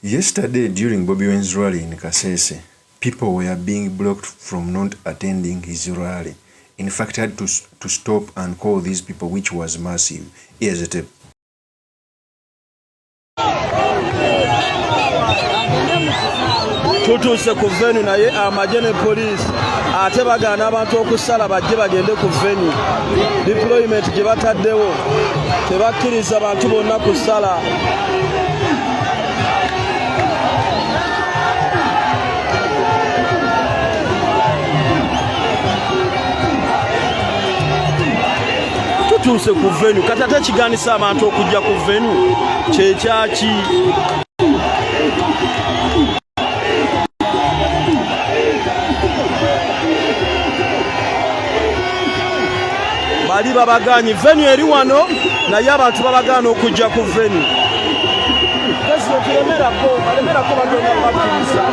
Yesterday, during Bobi Wine's rally in KASESE, people were being blocked from not attending his rally. In fact, he had to stop and call these people, which was massive. Here's a tape. Tutuuse ku venue naye amagye ne police ate bagaana abantu okusala bajje bagende ku venue. Deployment gye bataddewo tebakkiriza bantu bonna kusala. Tutuuse ku venue kati ate kigaanisa abantu okujja ku venue kyekyaki? Bali babaganyi venue eri wano naye abantu babagaana okujja ku venue. Balemerako bagenda bakkiriza.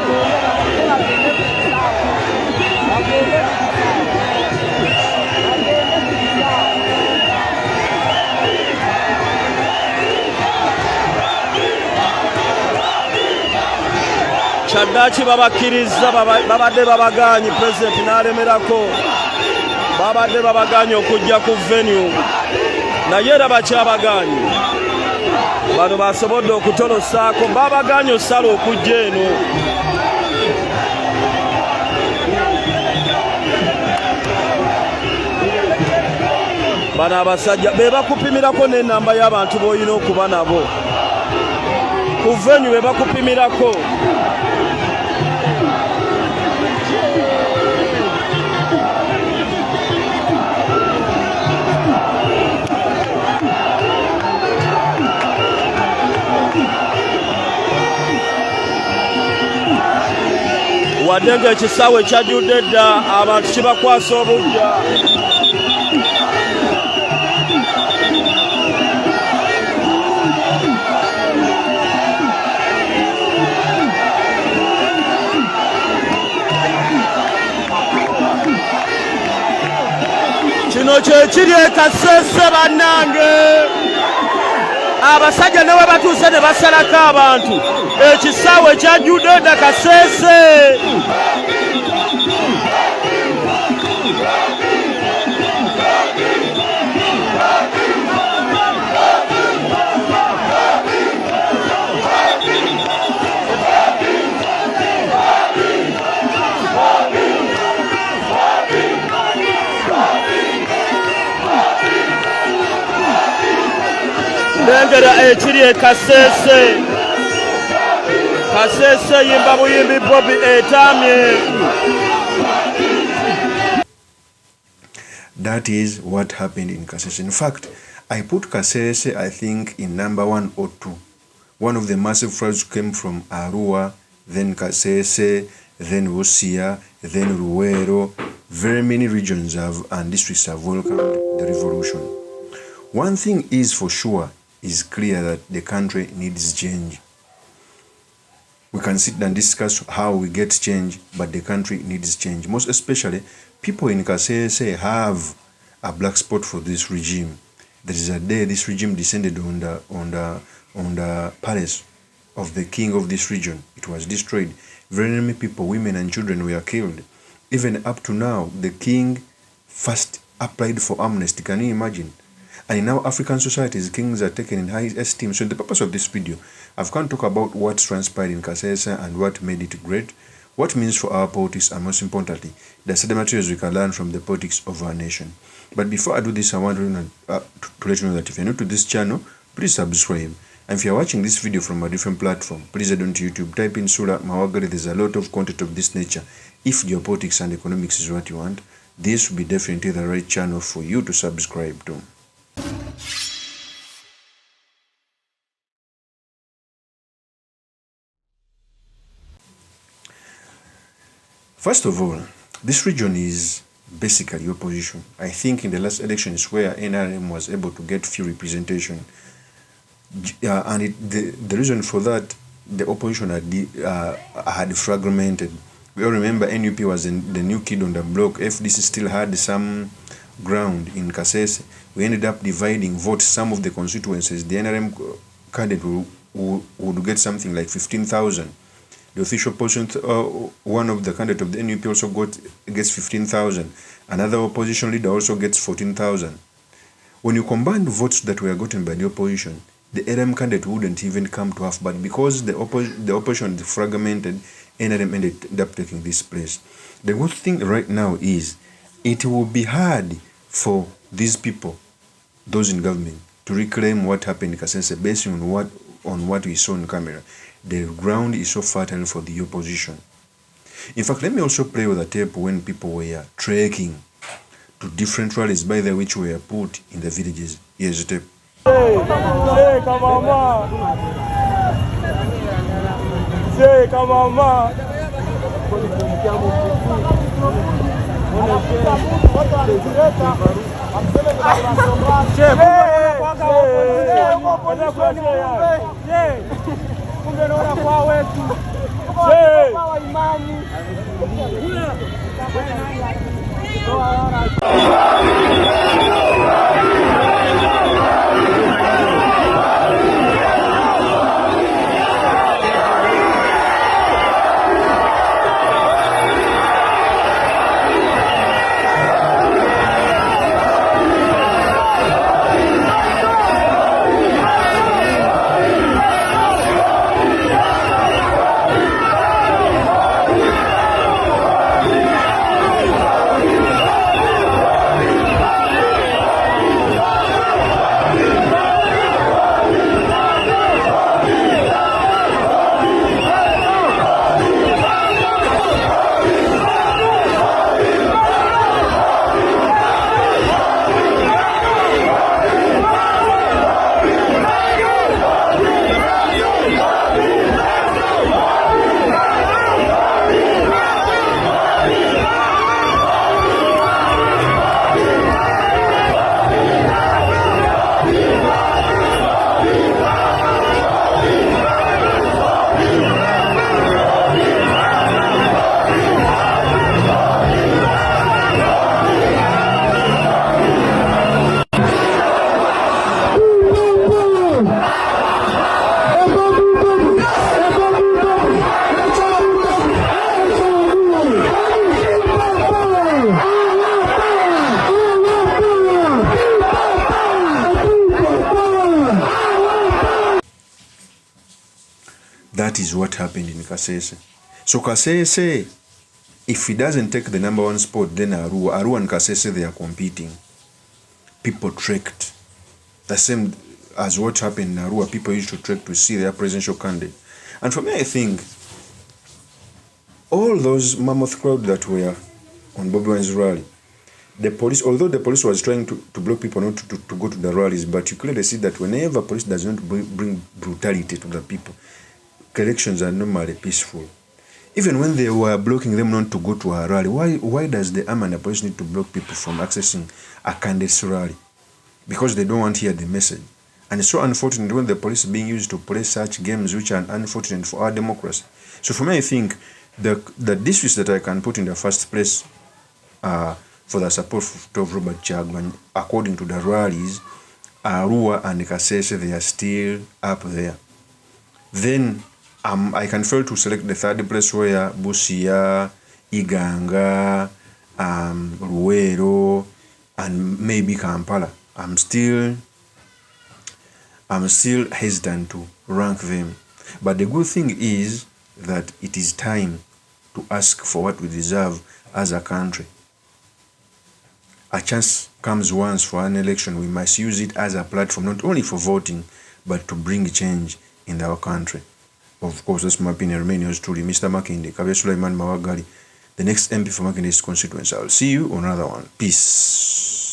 Kyaddaaki babakkiriza babadde babaganyi president n'alemerako. Babadde babaganyi okujja ku venue naye era bakyabaganyi. Bano basobodde okutolosaako babaganyi osala okujja eno. Bano abasajja be bakupimirako n'ennamba y'abantu b'olina okuba nabo ku venue, be bakupimirako. Wadde ng'ekisaawe kyajjudde dda abantu kibakwasa obujja. Kino kyekiri e KASESE bannange. Abasajja ne we batuuse ne basalako abantu. Ekisaawe kyajjudde dda KASESE. Lengera ekiri e KASESE. KASESE yimba buyimbi Bobi etamye. That is what happened in KASESE. In fact, I put KASESE, I think, in number 1 or 2. One of the massive floods came from Arua, then KASESE, then Busia, then Ruwero. Very many regions and districts have welcomed the revolution. One thing is for sure, is clear that the country needs change. We can sit and discuss how we get change, but the country needs change. Most especially, people in KASESE have a black spot for this regime. There is a day this regime descended on the palace of the king of this region. It was destroyed. Very many people, women and children were killed. Even up to now, the king first applied for amnesty. Can you imagine? And in our African societies, kings are taken in high esteem. So the purpose of this video, I've come to talk about what transpired in KASESE and what made it great, what it means for our politics, and most importantly, the study materials we can learn from the politics of our nation. But before I do this, I want to let you know that if you're new to this channel, please subscribe. And if you're watching this video from a different platform, please head on to YouTube, type in Sura Mawagari. There's a lot of content of this nature. If geopolitics and economics is what you want, this will be definitely the right channel for you to subscribe to. First of all, this region is basically opposition. I think in the last elections where NRM was able to get few representation, and the reason for that, the opposition had fragmented. We all remember NUP was the new kid on the block. FDC still had some ground in KASESE. We ended up dividing votes. Some of the constituencies, the NRM candidate would get something like 15,000. The official opposition, one of the candidates of the NUP also gets 15,000. Another opposition leader also gets 14,000. When you combine the votes that were gotten by the opposition, the NRM candidate wouldn't even come to half, but because the opposition is fragmented, NRM ended up taking this place. The good thing right now is it will be hard for these people, those in government, to reclaim what happened in Kasese based on what we saw on camera. The ground is so fertile for the opposition. In fact, let me also play with a tape when people were trekking to different rallies, by the which were put in the villages. Here's the tape. That is what happened in Kasese. So Kasese, if he doesn't take the #1 spot, then Arua and Kasese, they are competing. People trekked. The same as what happened in Arua, people used to trek to see their presidential candidate. And for me, I think all those mammoth crowd that were on BOBI WINE's rally, the police, although the police was trying to block people not to go to the rallies, but you clearly see that whenever police does not bring brutality to the people, elections are normally peaceful. Even when they were blocking them not to go to a rally, why does the army and the police need to block people from accessing a candidate's rally? Because they don't want to hear the message. And it's so unfortunate when the police are being used to play such games which are unfortunate for our democracy. So for me, I think the districts that I can put in the first place for the support of Robert Chagwan, according to the rallies, Arua and Kasese, they are still up there. Then I can fail to select the third place where Busia, Iganga, Ruero, and maybe Kampala. I'm still hesitant to rank them. But the good thing is that it is time to ask for what we deserve as a country. A chance comes once for an election. We must use it as a platform, not only for voting, but to bring change in our country. Of course, that's my opinion. Remain yours truly, Mr. Makinde, Kabir Sulaiman Mawagali, the next MP for Makinde's constituency. I'll see you on another one. Peace.